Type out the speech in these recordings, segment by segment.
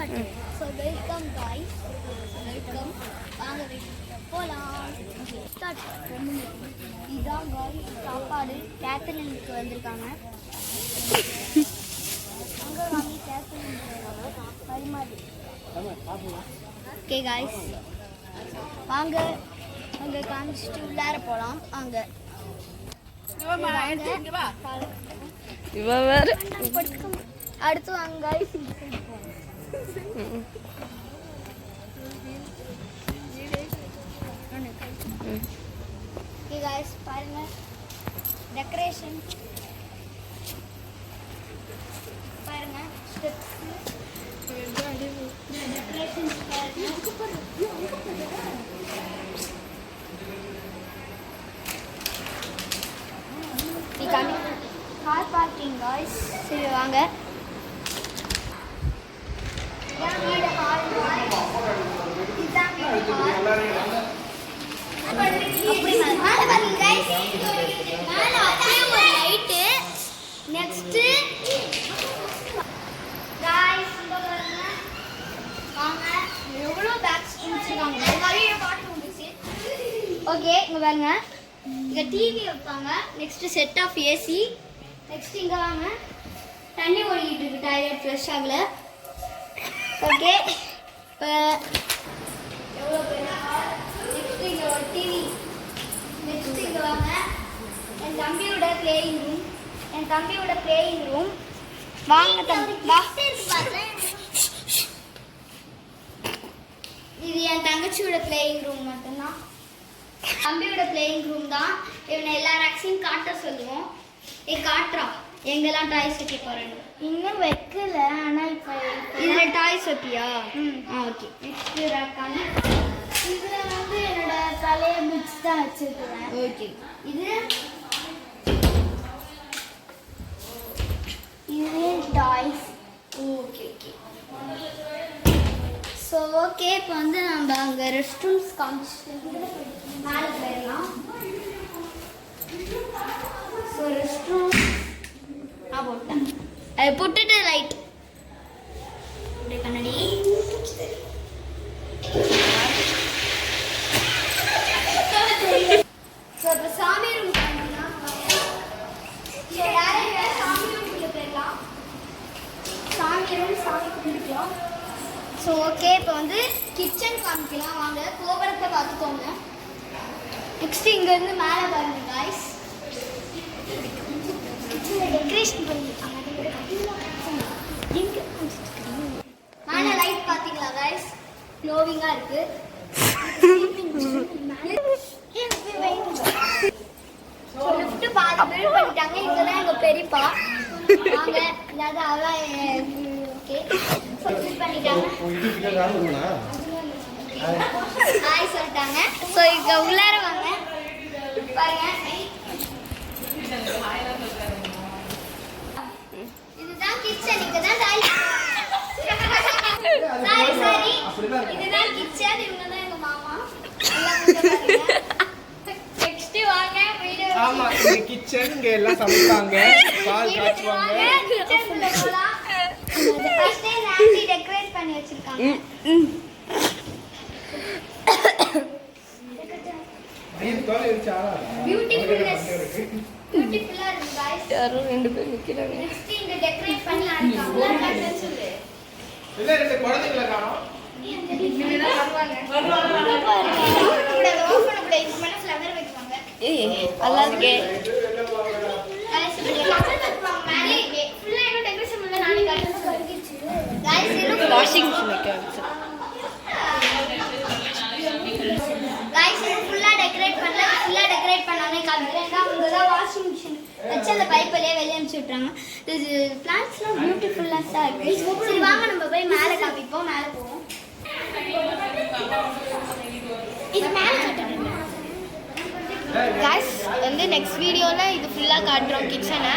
So welcome guys, welcome. வாங்க போகலாம். Start. இதுதான் காய்ஸ் சாப்பாடு. கேத்தரினுக்கு வந்திருக்காங்க. அங்கே வாங்கி கேத்தரினுக்கு பரிமாறி. ஓகே காய்ஸ், வாங்க அங்கே காமிச்சிட்டு உள்ளார போகலாம். அங்கே அடுத்து வாங்க காய்ஸ். Okay guys, பாருங்க டெக்கரேஷன் பாருங்க, ஸ்டெப்ஸ் டெக்கரேஷன் பாருங்க. Car parking guys. சரி வாங்க. இதான் வீடு ஹால். இதான் வீடு ஹால். அப்படி மேல பாருங்க गाइस. மேல அப்படியே ஒரு லைட். நெக்ஸ்ட் गाइस இங்க பாருங்க. வாங்க எவ்வளவு பேக்ஸ் வச்சிருக்காங்க. நிறைய பாட்டு வந்துச்சு. ஓகே இங்க பாருங்க. இங்க டிவி வைப்பாங்க. Next set of AC. Next இங்க வாங்க. தண்ணி ஓடிட்டு இருக்கு. டாய்லெட் ஃப்ளஷ் ஆகல. ஓகே எவ்வளோ பெரிய ஹால். நெக்ஸ்ட் இங்கே ஒரு டிவி. நெக்ஸ்ட் இங்கே வாங்க. என் தம்பியோட பிளேயிங் ரூம். வாங்க தம்பி வா. இது என் தங்கச்சியோட பிளேயிங் ரூம் மட்டும்தான். தம்பியோட பிளேயிங் ரூம் தான். இவனை எல்லா ராக்ஸையும் காட்ட சொல்லுவோம். காட்டுறா எங்கெல்லாம் டாய்ஸ் வைக்க போறேன்னு. இன்னும் வைக்கல, ஆனா இப்போ இதுல டாய்ஸ் வைப்பியா? ஓகே. நெக்ஸ்ட் ராக்கான இதுல வந்து என்னோட தலைய பிக்ஸ் தான் வச்சிருக்கேன். ஓகே. இது toys. Okay okay. So okay, இப்போ வந்து நம்ம அங்கே ரெஸ்ட் ரூம்ஸ் காமிச்சிட்டு மேலே போயிடலாம். ஸோ ரெஸ்ட் ரூம் போட்டேன். அதை போட்டுட்டு ரைட் கண்ணாடி. ஸோ இப்போ சாமி ரூம் போனோம்னா சாமி ரூமுக்குள்ள போயிடலாம். சாமி ரூம் சாமி கும்பிட்டுக்கலாம். ஸோ ஓகே, இப்போ வந்து கிச்சன் காமிக்கலாம். வாங்க, கோபுரத்தை பார்த்துக்கோங்க. நெக்ஸ்ட் இங்கேருந்து மேலே பாருங்க காய்ஸ். டெக்கரேஷன் பண்ணிருக்காங்க. மேலே லைட் பார்த்தீங்களா காய்ஸ்? க்ளோவிங்காக இருக்கு. லிஃப்ட் பாதி பில்ட் பண்ணிட்டாங்க. இதெல்லாம் எங்கள் பெரியப்பா. வாங்க இல்லாத அதான். ஓகே, பில்ட் பண்ணிட்டாங்க. ஹாய் சொல்லிட்டாங்க. ஸோ இங்கே உள்ளார வாங்க பாருங்க. இதுதான் கிச்சன். இங்க தான் சாரி இதுதான் கிச்சன். இவங்க தான் எங்க மாமா. நெக்ஸ்ட் வாங்க வீடியோ. ஆமா, இந்த கிச்சன் இங்க எல்லாம் சமைப்பாங்க, பால் காய்ச்சுவாங்க. கிச்சன்ல போலாம். ஃபர்ஸ்ட் டே நாட்டி டெக்கரேட் பண்ணி வச்சிருக்காங்க. பியூட்டிஃபுல்லா இருக்கு गाइस. யாரோ ரெண்டு பேர் நிக்கிறாங்க. நெக்ஸ்ட் இங்க டெக்கரேட் பண்ணி இருக்காங்க. இல்ல ரெண்டு குழந்தைகளை காணோம். இங்கதான் வருவாங்க. கூட ஓபன் கூட இது மேல ஃப்ளவர் வைப்பாங்க. அல்லாதே गाइस இங்க ஃப்ளவர் வைப்பாங்க. மேலே ஃபுல்லா என்ன டெக்கரேஷன் பண்ணல. நானே காட்டுறேன் गाइस. இது வாஷிங் மிஷின் வைக்க வச்சு गाइस இது ஃபுல்லா டெக்கரேட் பண்ணல. ஃபுல்லா டெக்கரேட் பண்ணானே காமிக்கிறேன். அங்க தான் வாஷிங் மிஷின் வச்சு அந்த பைப்பிலே வெளிய அனுப்பிச்சு விட்டுறாங்க. இது பிளான்ட்ஸ்லாம் பியூட்டிஃபுல்லா இருக்கு. சரி வாங்க நம்ம போய் மேலே காமிப்போம். மேலே போவோம். இது மேலே காட்டுறேன் गाइस. வந்து நெக்ஸ்ட் வீடியோல இது ஃபுல்லா காட்டுறோம் கிச்சனை.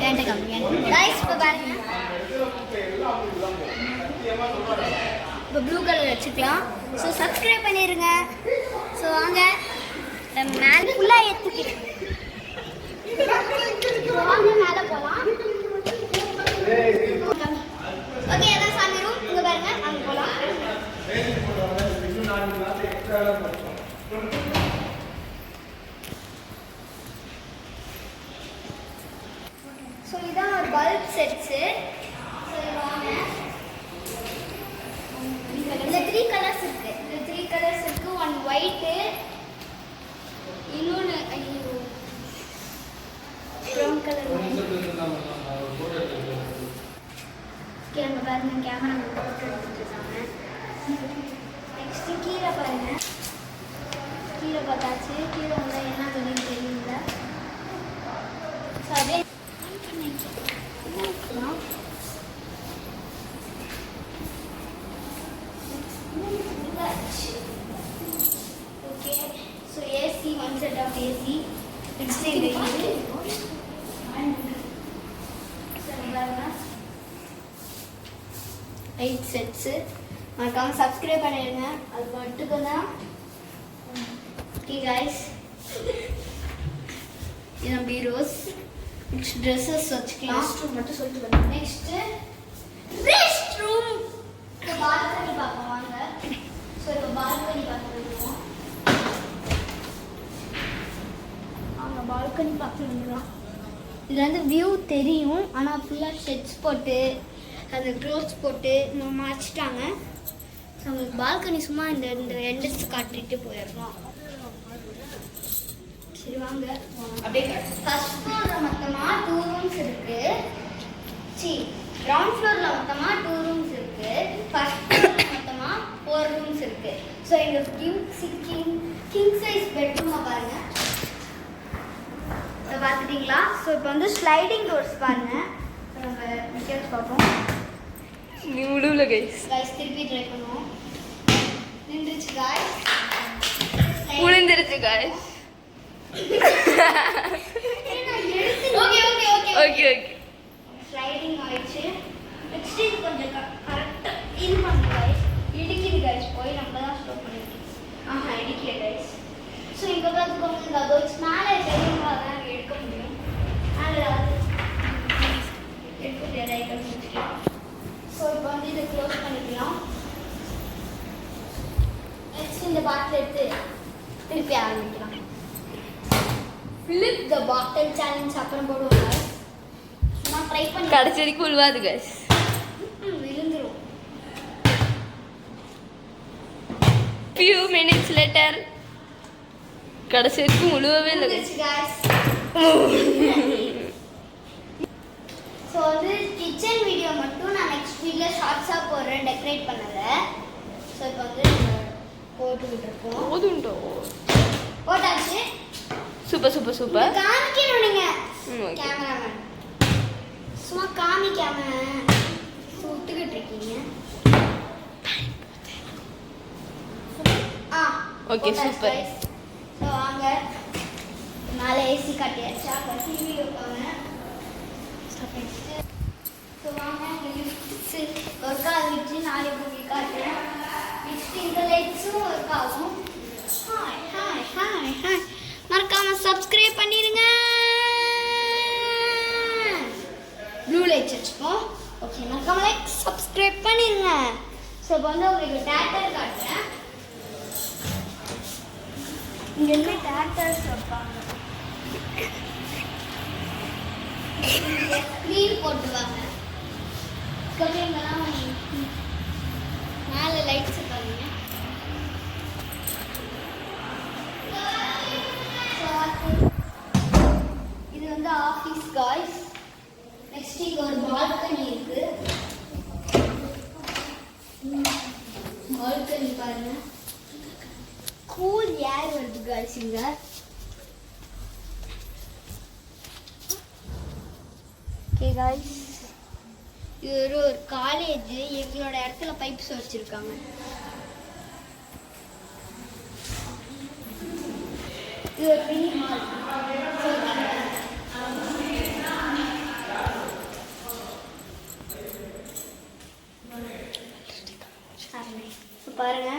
ஏன்டா காமிங்க गाइस. இப்போ பாருங்க, இப்போ ப்ளூ கலர் வச்சுக்கலாம். ஸோ சப்ஸ்கிரைப் பண்ணிடுங்க. ஸோ வாங்க மேலே ஃபுல்லாக ஏற்றுக்கிறேன். வாங்க மேலே போகலாம். Bulb sets. வாங்க, இந்த 3 கலர்ஸ் இருக்கு. இந்த 3 கலர்ஸ் இருக்கு. ஒன் ஒயிட்டு, இன்னொன்று ஐயோ ப்ரௌன் கலர். கேமரா பாருங்க, கேமரா போட்டு எடுத்துருக்காங்க. நெக்ஸ்ட் கீழே பாருங்க. கீழே பார்த்தாச்சு. கீழே வந்து என்ன துணின்னு தெரியல. ஸோ அதே okay. So AC, one set of AC. Next இது பாருங்க 8 செட்ஸு. மறக்காம சப்ஸ்கிரைப் பண்ணிடுங்க. அது மட்டும் தான். ஓகே கைஸ், இது பீரோஸ். நெக்ஸ்ட் ட்ரெஸ்ஸஸ் வச்சுக்கலாம். ரெஸ்ட் ரூம் மட்டும் சொல்லிட்டு வரேன். Next rest room. பால்கனி பார்ப்போம் வாங்க. ஸோ இப்போ பால்கனி பார்க்க வந்துடுவோம். அவங்க பால்கனி பார்க்க வந்துடுவோம். இது வந்து வியூ தெரியும், ஆனால் ஃபுல்லாக ஷெட்ஸ் போட்டு அந்த க்ளோத்ஸ் போட்டு நம்ம வச்சுட்டாங்க. ஸோ அவங்களுக்கு பால்கனி சும்மா இந்த இந்த எண்டர்ஸ் காட்டிட்டு போயிடலாம். சரி வாங்க. அப்படியே ஃபர்ஸ்ட் ஃப்ளோரில் மொத்தமாக 2 ரூம்ஸ் இருக்கு. கிரவுண்ட் ஃப்ளோரில் மொத்தமாக 2 ரூம்ஸ் இருக்கு. ஃபர்ஸ்ட் ஃப்ளோரில் மொத்தமாக 4 ரூம்ஸ் இருக்கு. ஸோ எங்கள் கிங் சைஸ் பெட்ரூமை பாருங்க. இதை பார்த்துட்டீங்களா? ஸோ இப்போ வந்து ஸ்லைடிங் டோர்ஸ் பாருங்க. நம்ம டீட்டெயில்ஸ் பார்ப்போம். நீ விடுவில கைஸ். கைஸ் திருப்பி ட்ரை பண்ணுவோம். நின்றுச்சு கைஸ். விழுந்துருச்சு guys. Okay okay okay okay okay. Sliding ஆயிடுச்சு. நெக்ஸ்ட் இது கொஞ்சம் கரெக்டாக இது பண்ணுங்க கைஸ். இடிக்குது கைஸ். போய் நம்ம தான் ஸ்டாப் பண்ணிருக்கோம். இடிக்கல கைஸ். ஸோ இங்கே பார்த்துக்கோங்க. இந்த அதோச்சு மேலே தெரியுமா தான் எடுக்க முடியும். மேலே எடுக்க முடியாது ஐட்டம் வச்சுக்கலாம். ஸோ இப்போ வந்து இதை க்ளோஸ் பண்ணிக்கலாம். நெக்ஸ்ட் இந்த பாட்டில் எடுத்து திருப்பி ஆரம்பிக்கலாம். ஃபிலிப் த பாட்டில் சேலஞ்ச் அப்புறம் போடுவோம். சும்மா ட்ரை பண்ணி கடைசி வரைக்கும் விழுவாது கைஸ். விழுந்துரும். few minutes later கடைசி வரைக்கும் விழுவவே இல்லை கைஸ். ஸோ வந்து கிச்சன் வீடியோ மட்டும் நான் நெக்ஸ்ட் வீடியோவில் ஷார்ட்ஸாக போடுறேன், டெக்கரேட் பண்ணதை. ஸோ இப்போ வந்து போட்டுக்கிட்டு இருக்கோம். போதுண்டோ. போட்டாச்சு. Super super super. காமிக்கணும் நீங்கள் okay. கேமராமேன். சும்மா காமிக்காம சுட்டுக்கிட்டு இருக்கீங்க. Okay, super. ஸோ வாங்க, மேலே ஏசி கட்டியாச்சா? டிவி வைப்பாங்க. ஸோ வாங்க, இங்கே லிஃப்ட்ஸு ஒர்க் ஆகிடுச்சு. நாளைக்கு உங்களுக்கு காட்டுறேன். நெக்ஸ்ட் இந்த லைட்ஸும் ஒர்க் ஆகும். Hi hi hi hi. மறக்காமல் சப்ஸ்கிரைப் பண்ணிடுங்க. ப்ளூ லைட்ஸ் வச்சுப்போம். ஓகே, மறக்காமல் லைக் சப்ஸ்கிரைப் பண்ணிடுங்க. ஸோ இப்போ வந்து உங்களுக்கு டேட்டர் காட்டுறேன். இங்கே என்ன டேட்டர்ஸ் வைப்பாங்க. ஸ்க்ரீன் போட்டுவாங்க. இங்கெல்லாம் மேலே லைட்ஸ் பாருங்க. இது வந்து ஆஃபீஸ் காய்ஸ். நெக்ஸ்ட் இங்கே ஒரு பால்கனி இருக்கு. பால்கனி பாருங்க. கூல் ஏர் வருது காய்ஸ் இங்க. ஓகே காய்ஸ், இது ஒரு காலேஜ். எங்களோட இடத்துல பைப்ஸ் வச்சிருக்காங்க. இது ஒரு மினி ஹால். பாருங்க